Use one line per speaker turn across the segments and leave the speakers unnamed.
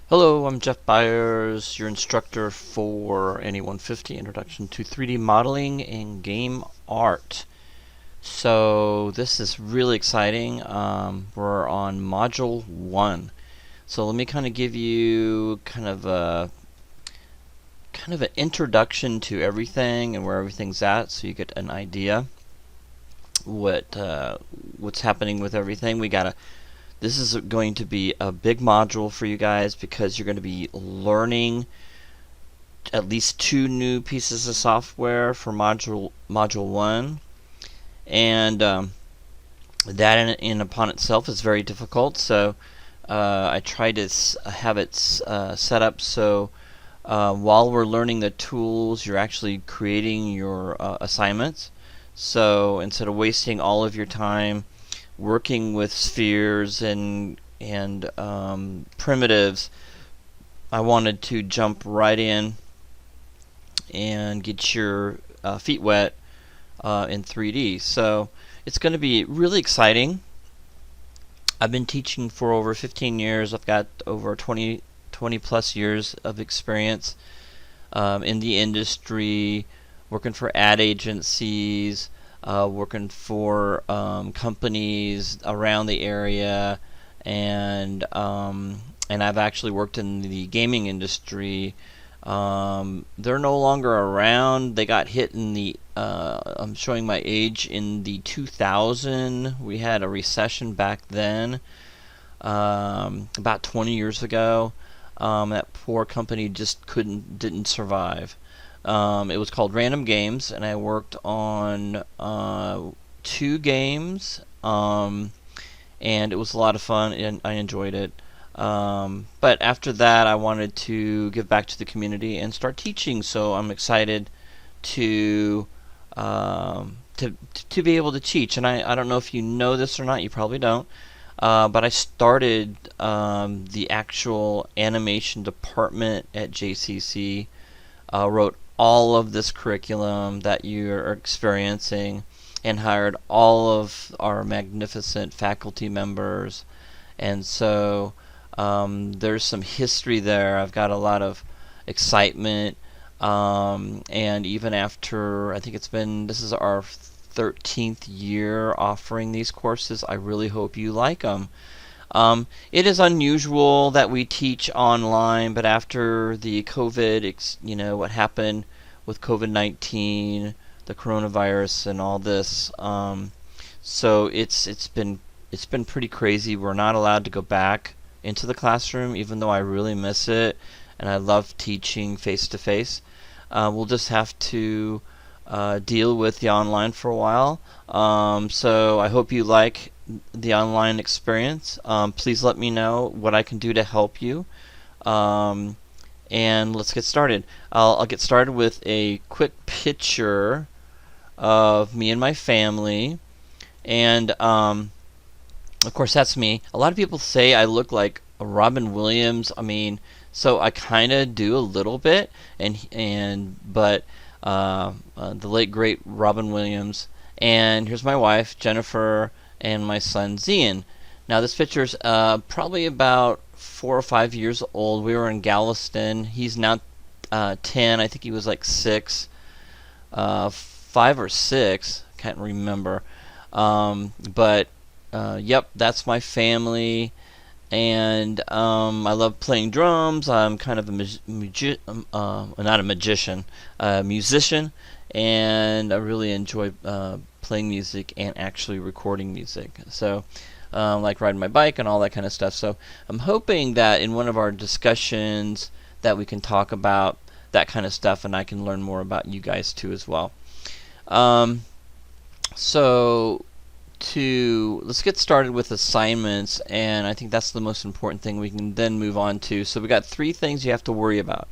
Hello, I'm Jeff Byers, your instructor for NE 150 Introduction to 3D Modeling and Game Art. So this is really exciting. We're on Module 1. So let me kind of give you kind of an introduction to everything and where everything's at, so you get an idea what's happening with everything. This is going to be a big module for you guys because you're going to be learning at least 2 new pieces of software for module 1, and that in upon itself is very difficult. So I try to have it set up so while we're learning the tools, you're actually creating your assignments. So instead of wasting all of your time working with spheres and primitives, I wanted to jump right in and get your feet wet in 3D. So it's going to be really exciting. I've been teaching for over 15 years. I've got over 20 plus years of experience in the industry, working for ad agencies, working for companies around the area, and I've actually worked in the gaming industry. They're no longer around. They got hit in the I'm showing my age, in the 2000. We had a recession back then, about 20 years ago. That poor company just didn't survive. It was called Random Games, and I worked on 2 games, and it was a lot of fun, and I enjoyed it. But after that, I wanted to give back to the community and start teaching. So I'm excited to to be able to teach. And I don't know if you know this or not. You probably don't. But I started the actual animation department at JCC. Wrote all of this curriculum that you're experiencing, and hired all of our magnificent faculty members. And so there's some history there. I've got a lot of excitement, and even after, I think this is our 13th year offering these courses, I really hope you like them. It is unusual that we teach online, but after the COVID, what happened with COVID-19, the coronavirus, and all this, so it's been pretty crazy. We're not allowed to go back into the classroom, even though I really miss it, and I love teaching face to face. We'll just have to deal with the online for a while. So I hope you like the online experience. Please let me know what I can do to help you. And let's get started. I'll get started with a quick picture of me and my family. And of course, that's me. A lot of people say I look like Robin Williams. I mean, so I kind of do a little bit, but the late great Robin Williams. And here's my wife Jennifer and my son Zian. Now this picture's probably about 4 or 5 years old. We were in Galveston. He's now 10. I think he was like 6, 5 or 6. Can't remember. But yep, that's my family. And I love playing drums. I'm kind of not a magician, a musician, and I really enjoy playing music and actually recording music. So, like riding my bike and all that kind of stuff. So, I'm hoping that in one of our discussions that we can talk about that kind of stuff, and I can learn more about you guys too as well. So, let's get started with assignments, and I think that's the most important thing we can then move on to. So we got 3 things you have to worry about,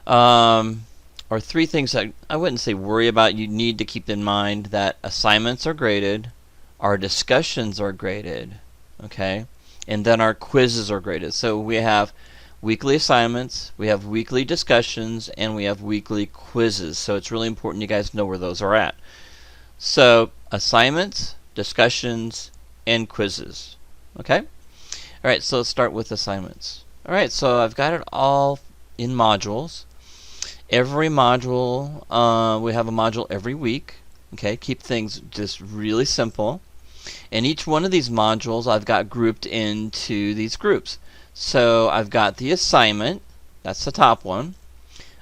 or 3 things that I wouldn't say worry about. You need to keep in mind that assignments are graded, our discussions are graded, okay, and then our quizzes are graded. So we have weekly assignments, we have weekly discussions, and we have weekly quizzes. So it's really important you guys know where those are at. So assignments, discussions, and quizzes. Okay? Alright, so let's start with assignments. Alright, so I've got it all in modules. Every module, we have a module every week. Okay, keep things just really simple. And each one of these modules I've got grouped into these groups. So I've got the assignment, that's the top one.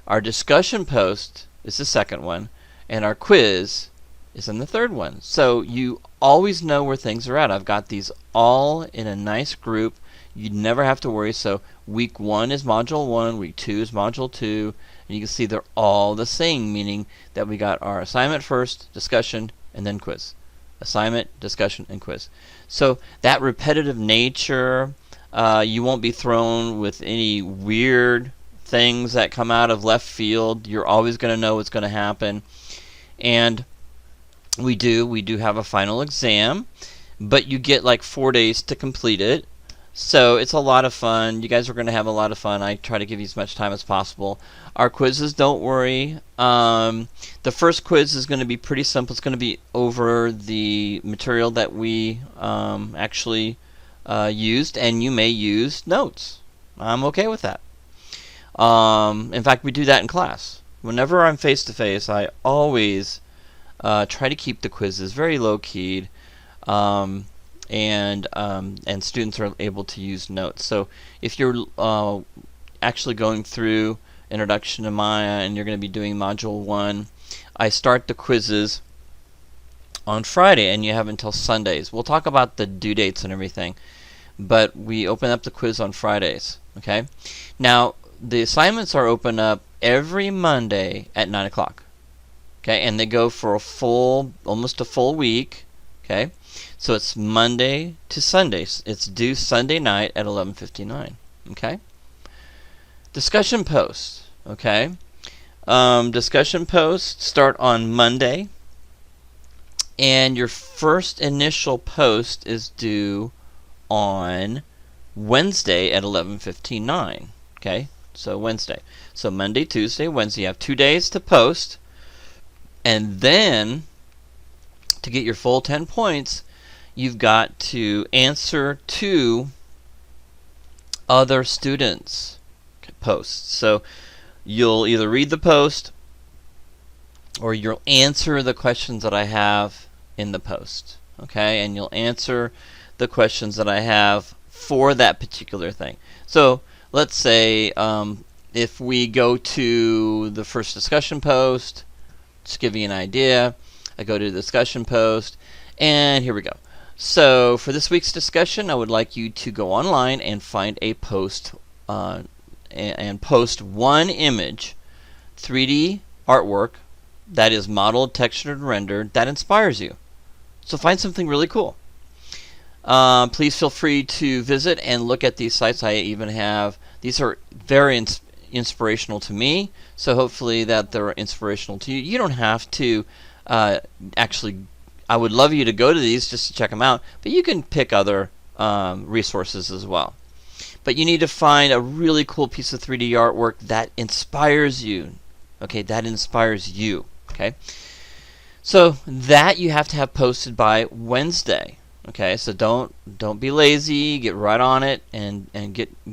Our discussion post is the second one. And our quiz is in the third one. So you always know where things are at. I've got these all in a nice group. You never have to worry. So week 1 is module 1, week 2 is module 2, and you can see they're all the same, meaning that we got our assignment first, discussion, and then quiz. Assignment, discussion, and quiz. So that repetitive nature, you won't be thrown with any weird things that come out of left field. You're always going to know what's going to happen. And we do have a final exam, but you get like 4 days to complete it. So it's a lot of fun. You guys are going to have a lot of fun. I try to give you as much time as possible. Our quizzes, don't worry. The first quiz is going to be pretty simple. It's going to be over the material that we actually used, and you may use notes. I'm okay with that. In fact, we do that in class. Whenever I'm face-to-face, I always try to keep the quizzes very low-keyed. And students are able to use notes. So if you're actually going through Introduction to Maya and you're going to be doing Module 1, I start the quizzes on Friday and you have until Sundays. We'll talk about the due dates and everything, but we open up the quiz on Fridays. Okay. Now the assignments are open up every Monday at 9 o'clock. Okay, and they go for almost a full week. Okay. So it's Monday to Sunday. It's due Sunday night at 11:59. Okay. Discussion posts. Okay. Discussion posts start on Monday, and your first initial post is due on Wednesday at 11:59. Okay. So Wednesday. So Monday, Tuesday, Wednesday. You have 2 days to post, and then to get your full 10 points, you've got to answer 2 other students' posts. So you'll either read the post or you'll answer the questions that I have in the post. Okay, and you'll answer the questions that I have for that particular thing. So let's say if we go to the first discussion post, just give you an idea. I go to the discussion post, and here we go. So for this week's discussion, I would like you to go online and find a post and post one image, 3D artwork that is modeled, textured, and rendered that inspires you. So find something really cool. Please feel free to visit and look at these sites. I even have, these are very inspirational to me, so hopefully that they're inspirational to you. You don't have to actually, I would love you to go to these just to check them out, but you can pick other resources as well. But you need to find a really cool piece of 3D artwork that inspires you. Okay, that inspires you. Okay, so that you have to have posted by Wednesday. Okay, so don't be lazy. Get right on it and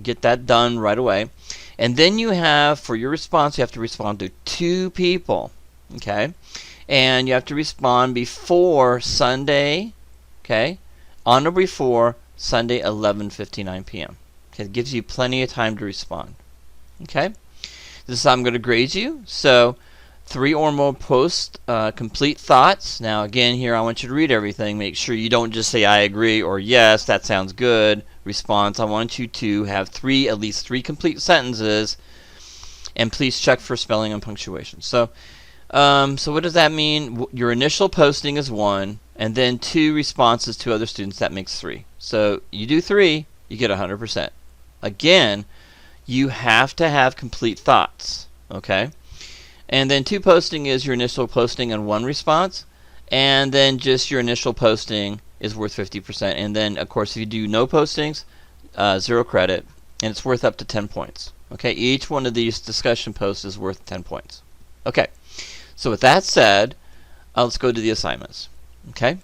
get that done right away. And then you have, for your response, you have to respond to 2 people. Okay, and you have to respond before Sunday. Okay, on or before Sunday 11:59 p.m. Okay, it gives you plenty of time to respond. Okay, this is how I'm going to grade you. So 3 or more posts, complete thoughts. Now again, here I want you to read everything. Make sure you don't just say I agree or yes, that sounds good. Response, I want you to have at least three complete sentences, and please check for spelling and punctuation. So what does that mean? Your initial posting is 1, and then 2 responses to other students. That makes 3. So you do 3, you get 100%. Again, you have to have complete thoughts. Okay? And then 2 posting is your initial posting and 1 response. And then just your initial posting is worth 50%. And then, of course, if you do no postings, 0 credit. And it's worth up to 10 points. Okay? Each one of these discussion posts is worth 10 points. Okay. So with that said, let's go to the assignments. Okay?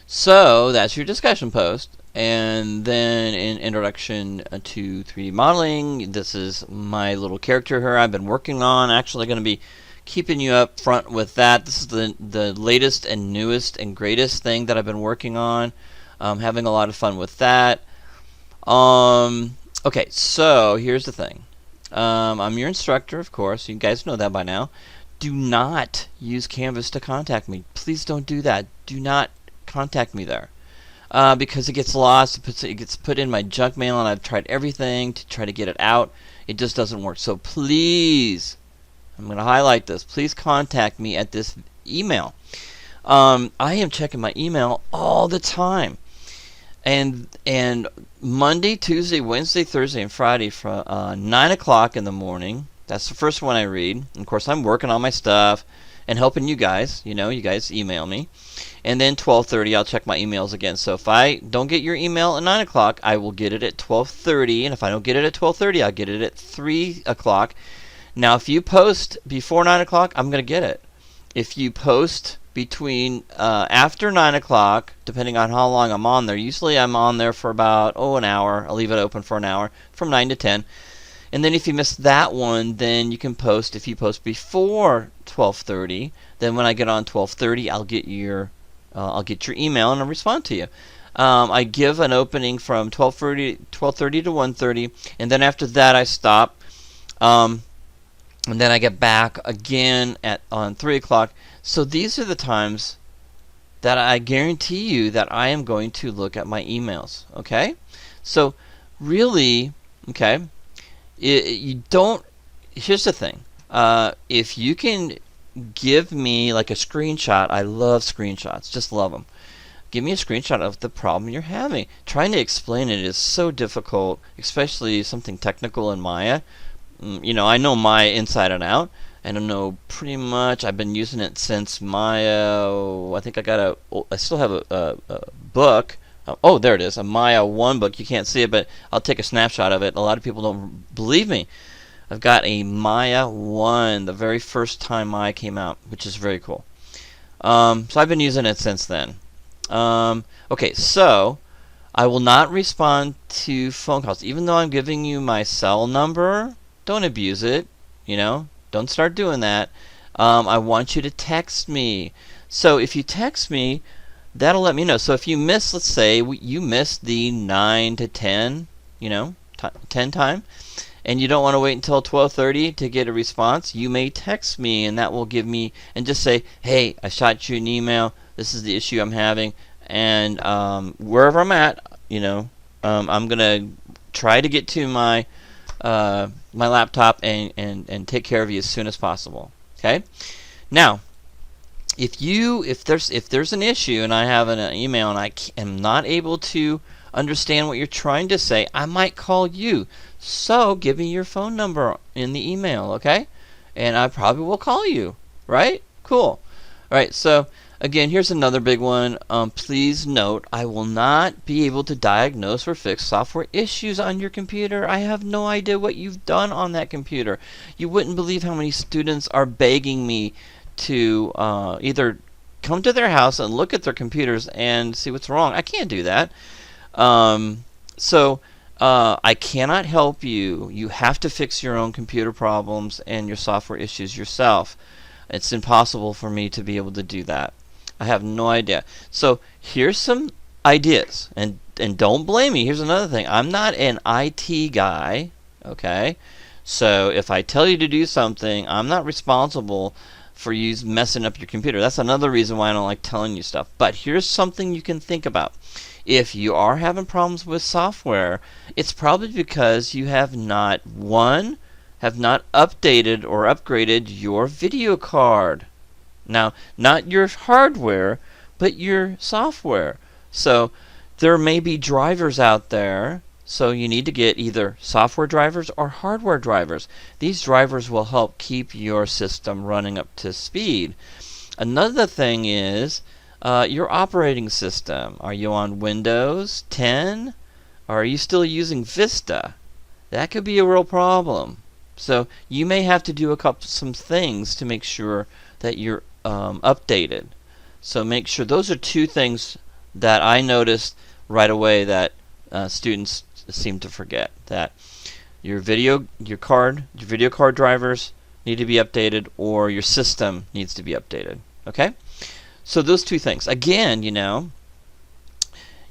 So that's your discussion post. And then in Introduction to 3D Modeling, this is my little character here I've been working on. Actually going to be keeping you up front with that. This is the latest and newest and greatest thing that I've been working on. Having a lot of fun with that. Okay, so here's the thing. I'm your instructor, of course. You guys know that by now. Do not use Canvas to contact me. Please don't do that. Do not contact me there. Because it gets lost, it gets put in my junk mail, and I've tried everything to try to get it out. It just doesn't work. So please, I'm going to highlight this. Please contact me at this email. I am checking my email all the time. And Monday, Tuesday, Wednesday, Thursday, and Friday from 9 o'clock in the morning. That's the first one I read. And of course, I'm working on my stuff and helping you guys. You know, you guys email me. And then 12:30, I'll check my emails again. So if I don't get your email at 9 o'clock, I will get it at 12:30. And if I don't get it at 12:30, I'll get it at 3 o'clock. Now, if you post before 9 o'clock, I'm going to get it. If you post between after 9 o'clock, depending on how long I'm on there, usually I'm on there for about an hour. I'll leave it open for an hour from 9 to 10. And then if you miss that one, then you can post. If you post before 12:30, then when I get on 12:30, I'll get your email and I'll respond to you. I give an opening from 12:30 to 1:30, and then after that I stop. And then I get back again on 3 o'clock. So these are the times that I guarantee you that I am going to look at my emails. Okay? So really, okay, you don't. Here's the thing. If you can give me like a screenshot, I love screenshots. Just love them. Give me a screenshot of the problem you're having. Trying to explain it is so difficult, especially something technical in Maya. You know, I know Maya inside and out, and I know pretty much. I've been using it since Maya. I think I still have a book. Oh, there it is, a Maya 1 book. You can't see it, but I'll take a snapshot of it. A lot of people don't believe me. I've got a Maya 1, the very first time Maya came out, which is very cool. So I've been using it since then. Okay, so I will not respond to phone calls, even though I'm giving you my cell number. Don't abuse it, you know. Don't start doing that. I want you to text me. So if you text me, that'll let me know. So if you miss, let's say you missed the 9 to 10, 10 time, and you don't want to wait until 12:30 to get a response, you may text me, and that will give me, and just say, hey, I shot you an email. This is the issue I'm having, and wherever I'm at, I'm gonna try to get to my my laptop and take care of you as soon as possible. Okay. Now, if there's an issue and I have an email and I am not able to understand what you're trying to say, I might call you. So give me your phone number in the email, okay? And I probably will call you, right? Cool. All right. So again, here's another big one. Please note, I will not be able to diagnose or fix software issues on your computer. I have no idea what you've done on that computer. You wouldn't believe how many students are begging me to either come to their house and look at their computers and see what's wrong. I can't do that. So I cannot help you. You have to fix your own computer problems and your software issues yourself. It's impossible for me to be able to do that. I have no idea. So here's some ideas, and don't blame me. Here's another thing. I'm not an IT guy, okay? So if I tell you to do something, I'm not responsible for you messing up your computer. That's another reason why I don't like telling you stuff. But here's something you can think about. If you are having problems with software, it's probably because you have not updated or upgraded your video card. Now, not your hardware, but your software. So there may be drivers out there, so you need to get either software drivers or hardware drivers. These drivers will help keep your system running up to speed. Another thing is your operating system. Are you on Windows 10? Or are you still using Vista? That could be a real problem. So you may have to do some things to make sure that you're updated. So make sure. Those are two things that I noticed right away that students seem to forget that your video card drivers need to be updated, or your system needs to be updated. Okay, so those two things. Again,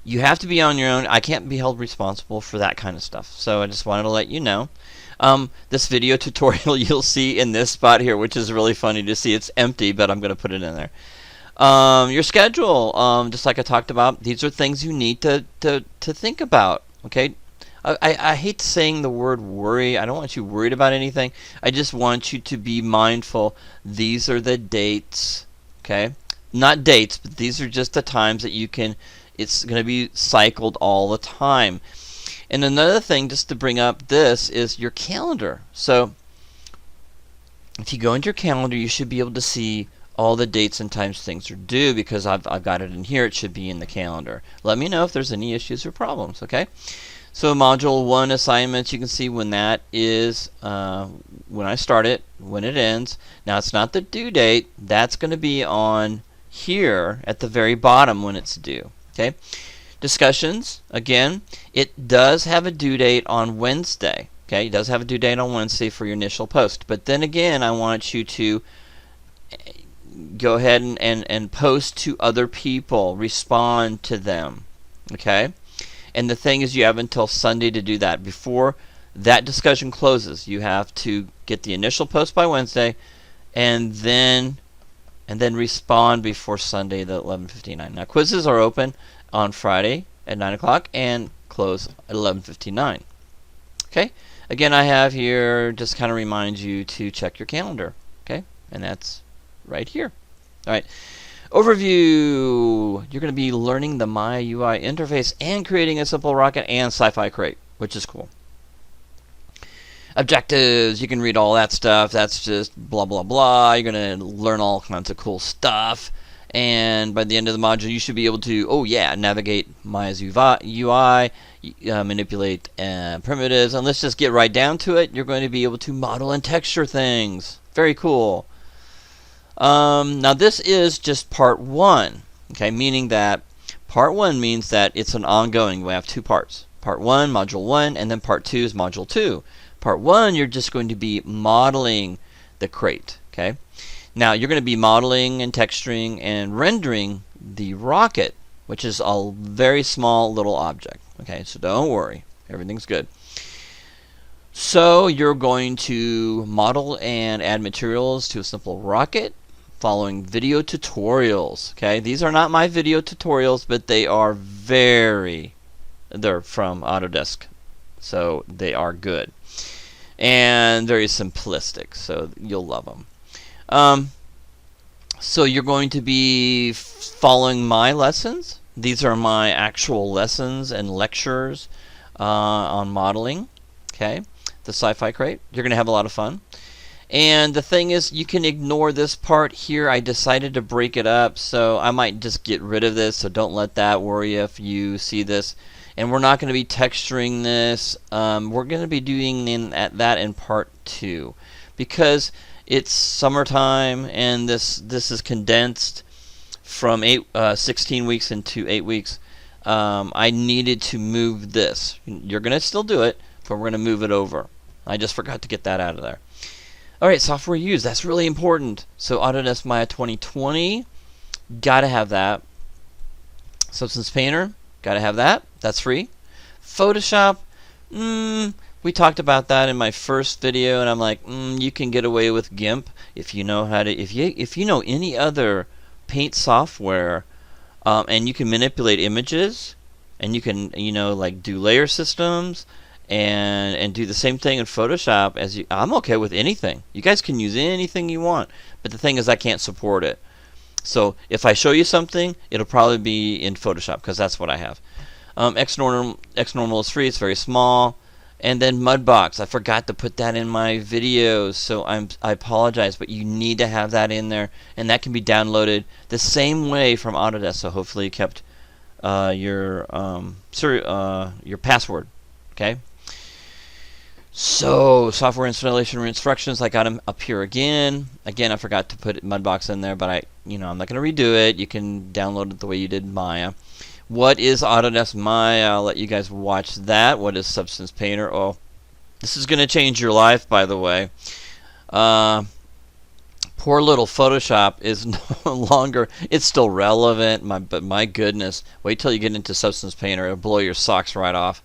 you have to be on your own. I can't be held responsible for that kind of stuff. So I just wanted to let you know. This video tutorial you'll see in this spot here, which is really funny to see. It's empty, but I'm going to put it in there. Your schedule, just like I talked about, these are things you need to think about. Okay, I hate saying the word worry. I don't want you worried about anything. I just want you to be mindful. These are the dates. Okay, not dates, but these are just the times that you can. It's going to be cycled all the time. And another thing, just to bring up this, is your calendar. So if you go into your calendar, you should be able to see all the dates and times things are due, because I've got it in here. It should be in the calendar. Let me know if there's any issues or problems. Okay. So Module 1 assignments, you can see when that is, when I start it, when it ends. Now it's not the due date. That's going to be on here at the very bottom when it's due. Okay. Discussions, again, it does have a due date on Wednesday. Okay, it does have a due date on Wednesday for your initial post. But then again, I want you to go ahead and post to other people, respond to them. Okay, and the thing is, you have until Sunday to do that. Before that discussion closes, you have to get the initial post by Wednesday, and then respond before Sunday, the 11:59. Now quizzes are open on Friday at 9 o'clock and close at 11:59. Okay, again, I have here, just kind of remind you to check your calendar. Okay, and that's right here. All right, overview. You're going to be learning the Maya UI interface and creating a simple rocket and sci-fi crate, which is cool. Objectives, you can read all that stuff. That's just blah blah blah. You're going to learn all kinds of cool stuff. And by the end of the module, you should be able to, navigate Maya's UI, manipulate primitives, and let's just get right down to it. You're going to be able to model and texture things. Very cool. Now this is just part 1, okay, meaning that part 1 means that it's an ongoing. We have 2 parts. Part 1, module 1, and then part 2 is module 2. Part 1, you're just going to be modeling the crate, okay? Now you're going to be modeling and texturing and rendering the rocket, which is a very small little object. Okay, so don't worry, everything's good. So you're going to model and add materials to a simple rocket following video tutorials. Okay, these are not my video tutorials, but they're from Autodesk, so they are good and very simplistic, so you'll love them. So you're going to be following my lessons. These are my actual lessons and lectures on modeling. Okay, the Sci-Fi Crate. You're going to have a lot of fun. And the thing is, you can ignore this part here. I decided to break it up, so I might just get rid of this, so don't let that worry you if you see this. And we're not going to be texturing this. We're going to be doing that in part 2, because it's summertime and this is condensed from 16 weeks into 8 weeks. I needed to move this. You're going to still do it, but we're going to move it over. I just forgot to get that out of there. Alright, software used. That's really important. So Autodesk Maya 2020, gotta have that. Substance Painter, gotta have that. That's free. Photoshop, we talked about that in my first video, and I'm like, you can get away with GIMP if you know how to. If you know any other paint software, and you can manipulate images, and you can like do layer systems, and do the same thing in Photoshop as you. I'm okay with anything. You guys can use anything you want, but the thing is, I can't support it. So if I show you something, it'll probably be in Photoshop, because that's what I have. Xnormal is free. It's very small. And then Mudbox, I forgot to put that in my videos, so I apologize, but you need to have that in there, and that can be downloaded the same way from Autodesk. So hopefully you kept your password. Okay. So software installation instructions, I got them up here again. Again, I forgot to put Mudbox in there, but I'm not going to redo it. You can download it the way you did Maya. What is Autodesk Maya? I'll let you guys watch that. What is Substance Painter? Oh, this is going to change your life, by the way. Poor little Photoshop is no longer, it's still relevant, but my goodness, wait till you get into Substance Painter, it'll blow your socks right off.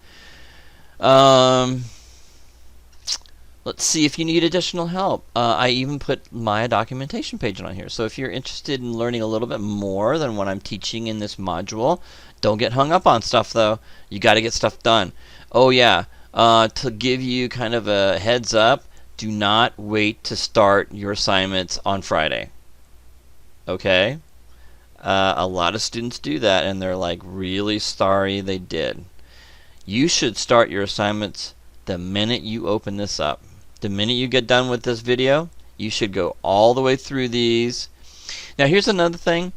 Let's see if you need additional help. I even put my documentation page on here. So if you're interested in learning a little bit more than what I'm teaching in this module, don't get hung up on stuff though. You got to get stuff done. Oh yeah, to give you kind of a heads up, do not wait to start your assignments on Friday. Okay? A lot of students do that and they're like really sorry they did. You should start your assignments the minute you open this up. The minute you get done with this video, you should go all the way through these. Now here's another thing.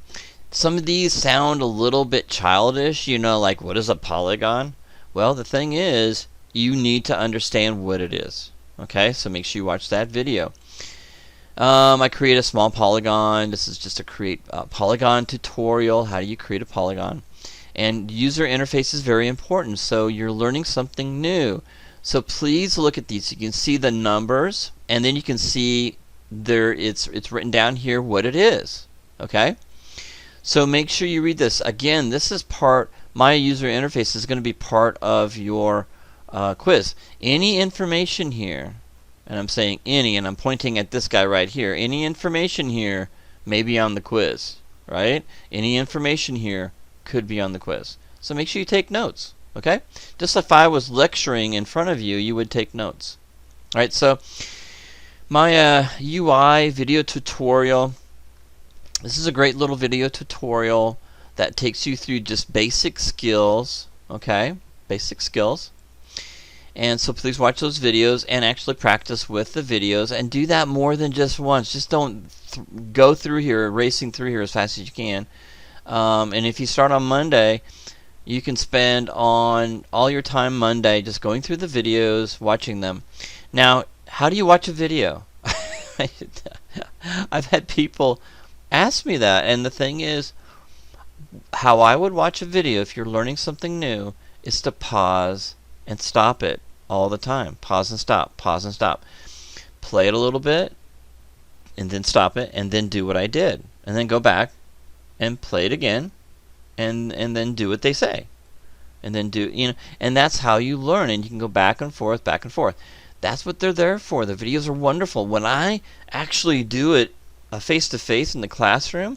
Some of these sound a little bit childish, you know, like what is a polygon? Well, the thing is, you need to understand what it is. Okay, so make sure you watch that video. I create a small polygon. This is just a create a polygon tutorial. How do you create a polygon? And user interface is very important, so you're learning something new. So please look at these. You can see the numbers, and then you can see there it's written down here what it is. Okay? So make sure you read this. Again, this is part, my user interface is going to be part of your quiz. Any information here, and I'm saying any, and I'm pointing at this guy right here, any information here may be on the quiz, right? Any information here could be on the quiz. So make sure you take notes. Okay? Just if I was lecturing in front of you, you would take notes. Alright, so my UI video tutorial, this is a great little video tutorial that takes you through just basic skills. Okay? Basic skills. And so please watch those videos and actually practice with the videos and do that more than just once. Just don't go through here, racing through here as fast as you can. And if you start on Monday, you can spend on all your time Monday just going through the videos, watching them. Now, how do you watch a video? I've had people ask me that, and the thing is, how I would watch a video if you're learning something new is to pause and stop it all the time. Pause and stop, pause and stop. Play it a little bit, and then stop it, and then do what I did. And then go back and play it again. And then do what they say, and then do, you know, and that's how you learn. And you can go back and forth, back and forth. That's what they're there for. The videos are wonderful. When I actually do it face to face in the classroom,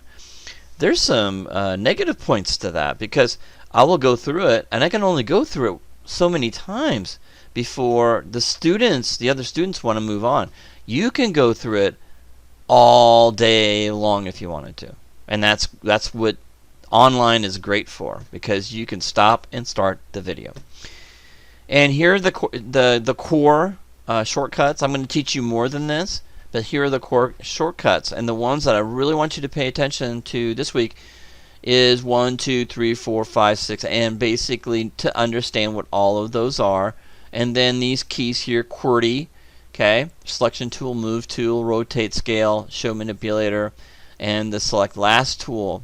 there's some negative points to that, because I will go through it, and I can only go through it so many times before the other students want to move on. You can go through it all day long if you wanted to, and that's what online is great for, because you can stop and start the video. And here are the core shortcuts. I'm going to teach you more than this, but here are the core shortcuts, and the ones that I really want you to pay attention to this week is 1, 2, 3, 4, 5, 6, and basically to understand what all of those are. And then these keys here, QWERTY, okay, selection tool, move tool, rotate, scale, show manipulator, and the select last tool.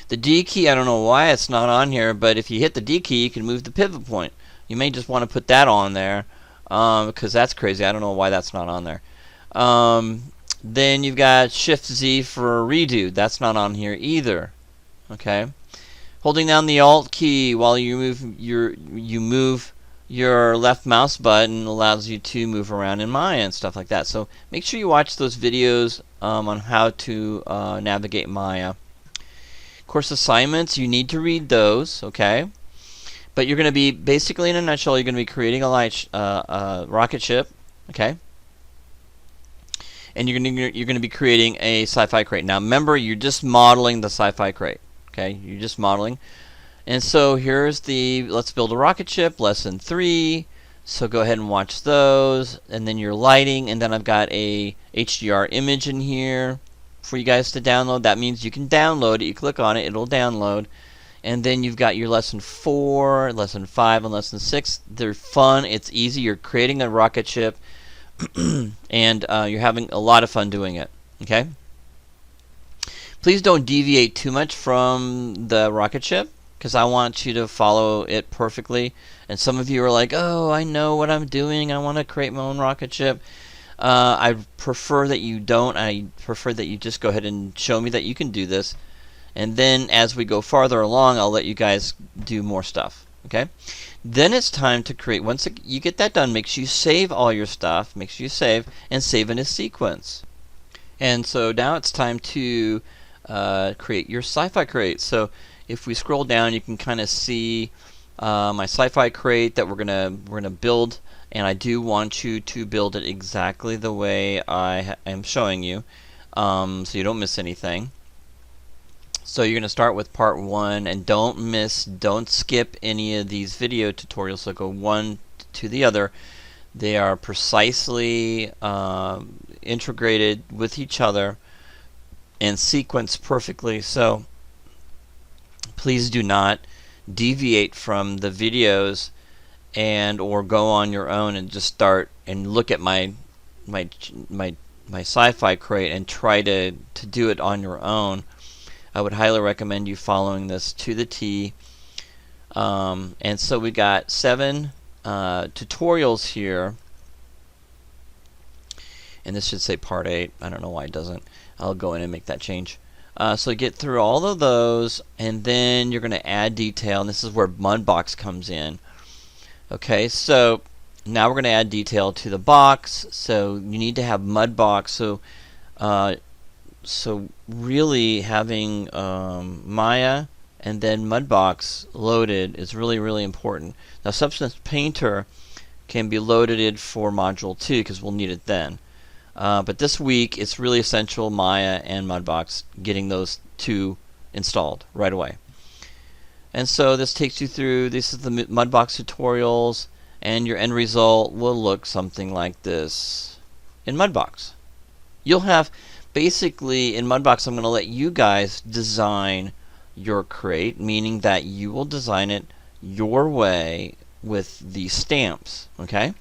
The D key, I don't know why it's not on here, but if you hit the D key, you can move the pivot point. You may just want to put that on there, because that's crazy. I don't know why that's not on there. Then you've got Shift Z for redo. That's not on here either. Okay, holding down the Alt key while you move your left mouse button allows you to move around in Maya and stuff like that. So make sure you watch those videos on how to navigate Maya. Course assignments, you need to read those, okay? But you're going to be, basically in a nutshell, you're going to be creating a rocket ship, okay? And you're going to be creating a sci-fi crate. Now remember, you're just modeling the sci-fi crate, okay? You're just modeling. And so here's the Let's Build a Rocket Ship, lesson 3. So go ahead and watch those. And then your lighting, and then I've got a HDR image in here for you guys to download. That means you can download it. You click on it, it'll download. And then you've got your lesson 4, lesson 5, and lesson 6. They're fun. It's easy. You're creating a rocket ship, and you're having a lot of fun doing it. Okay? Please don't deviate too much from the rocket ship. because I want you to follow it perfectly. And some of you are like, oh, I know what I'm doing. I want to create my own rocket ship. I prefer that you don't. I prefer that you just go ahead and show me that you can do this. And then as we go farther along, I'll let you guys do more stuff. Okay? Then it's time to create. Once you get that done, make sure you save all your stuff. Make sure you save and save in a sequence. And so now it's time to create your sci-fi crate. So if we scroll down, you can kind of see my sci-fi crate that we're gonna build, and I do want you to build it exactly the way I am showing you, so you don't miss anything. So you're gonna start with part 1, and don't skip any of these video tutorials. So go one to the other. They are precisely integrated with each other and sequenced perfectly. So please do not deviate from the videos and or go on your own and just start and look at my sci-fi crate and try to do it on your own. I would highly recommend you following this to the T. And so we got 7 tutorials here, and this should say part 8. I don't know why it doesn't. I'll go in and make that change. So get through all of those, and then you're going to add detail, and this is where Mudbox comes in. Okay, so now we're going to add detail to the box. So you need to have Mudbox. So really having Maya and then Mudbox loaded is really important. Now Substance Painter can be loaded for Module 2 because we'll need it then. But this week it's really essential Maya and Mudbox, getting those 2 installed right away. And so this takes you through, this is the Mudbox tutorials, and your end result will look something like this in Mudbox. You'll have, basically in Mudbox I'm going to let you guys design your crate, meaning that you will design it your way with the stamps, okay?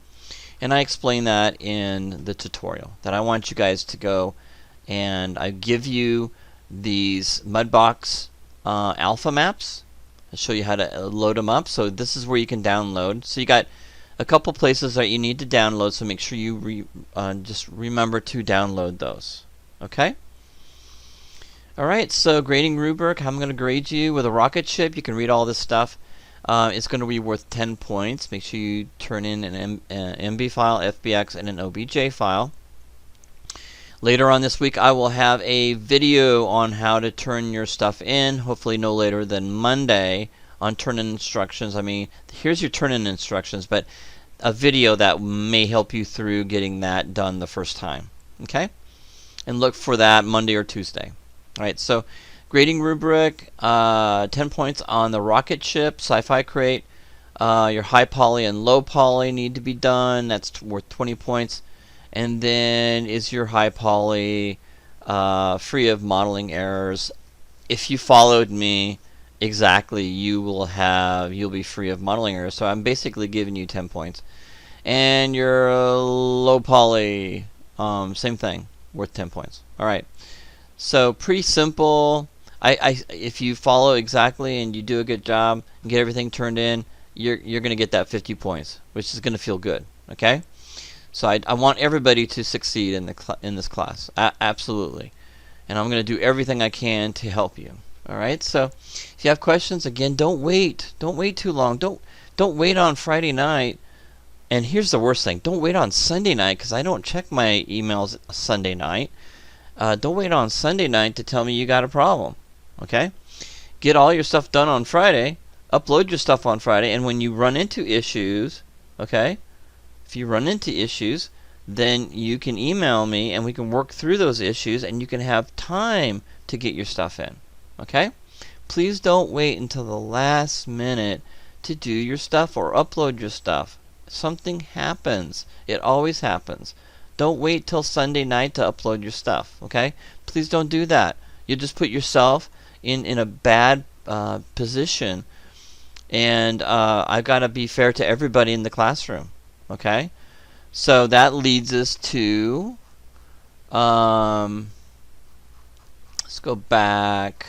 And I explain that in the tutorial, that I want you guys to go and I give you these Mudbox alpha maps. I'll show you how to load them up. So this is where you can download. So you got a couple places that you need to download, so make sure you just remember to download those. Okay? Alright, so grading rubric, I'm going to grade you with a rocket ship. You can read all this stuff. It's going to be worth 10 points. Make sure you turn in an MB file, FBX, and an OBJ file. Later on this week I will have a video on how to turn your stuff in, hopefully no later than Monday, on turn-in instructions. I mean, here's your turn-in instructions, but a video that may help you through getting that done the first time. Okay? And look for that Monday or Tuesday. Alright, so grading rubric, 10 points on the rocket ship, sci-fi crate. Your high poly and low poly need to be done. That's worth 20 points. And then is your high poly free of modeling errors? If you followed me exactly, you'll be free of modeling errors. So I'm basically giving you 10 points. And your low poly, same thing, worth 10 points. All right. So pretty simple. If you follow exactly and you do a good job and get everything turned in, you're going to get that 50 points, which is going to feel good. Okay. So I want everybody to succeed in this class, absolutely, and I'm going to do everything I can to help you. All right. So if you have questions, again, don't wait too long. Don't wait on Friday night. And here's the worst thing: don't wait on Sunday night, because I don't check my emails Sunday night. Don't wait on Sunday night to tell me you got a problem. Okay. Get all your stuff done on Friday. Upload your stuff on Friday, and when you run into issues, okay. If you run into issues, then you can email me and we can work through those issues, and you can have time to get your stuff in. Okay? Please don't wait until the last minute to do your stuff or upload your stuff. Something happens. It always happens. Don't wait till Sunday night to upload your stuff. Okay? Please don't do that. You'll just put yourself in a bad position. And I've got to be fair to everybody in the classroom. Okay, so that leads us to, let's go back.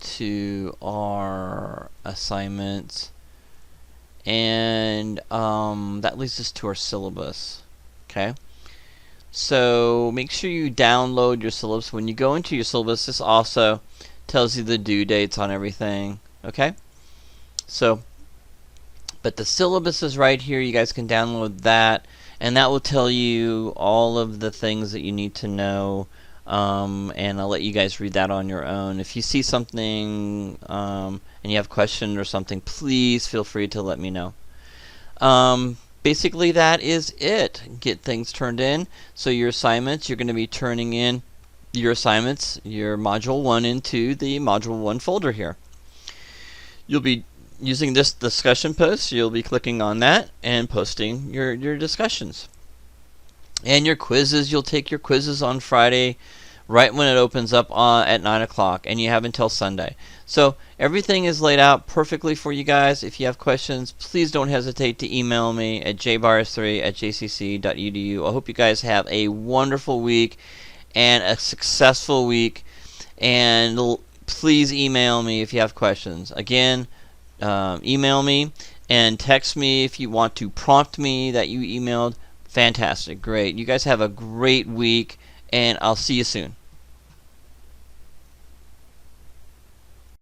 to our assignments, and that leads us to our syllabus. Okay, so make sure you download your syllabus. When you go into your syllabus, this also tells you the due dates on everything. Okay, so but the syllabus is right here. You guys can download that, and that will tell you all of the things that you need to know. And I'll let you guys read that on your own. If you see something and you have questions or something, please feel free to let me know. Basically, that is it. Get things turned in. So your assignments, you're going to be turning in your assignments, your Module 1 into the Module 1 folder here. You'll be using this discussion post. You'll be clicking on that and posting your discussions. And your quizzes, you'll take your quizzes on Friday right when it opens up at 9 o'clock, and you have until Sunday. So everything is laid out perfectly for you guys. If you have questions, please don't hesitate to email me at jbars3@jcc.edu. I hope you guys have a wonderful week and a successful week, and please email me if you have questions. Again, email me and text me if you want to prompt me that you emailed. Fantastic. Great. You guys have a great week, and I'll see you soon.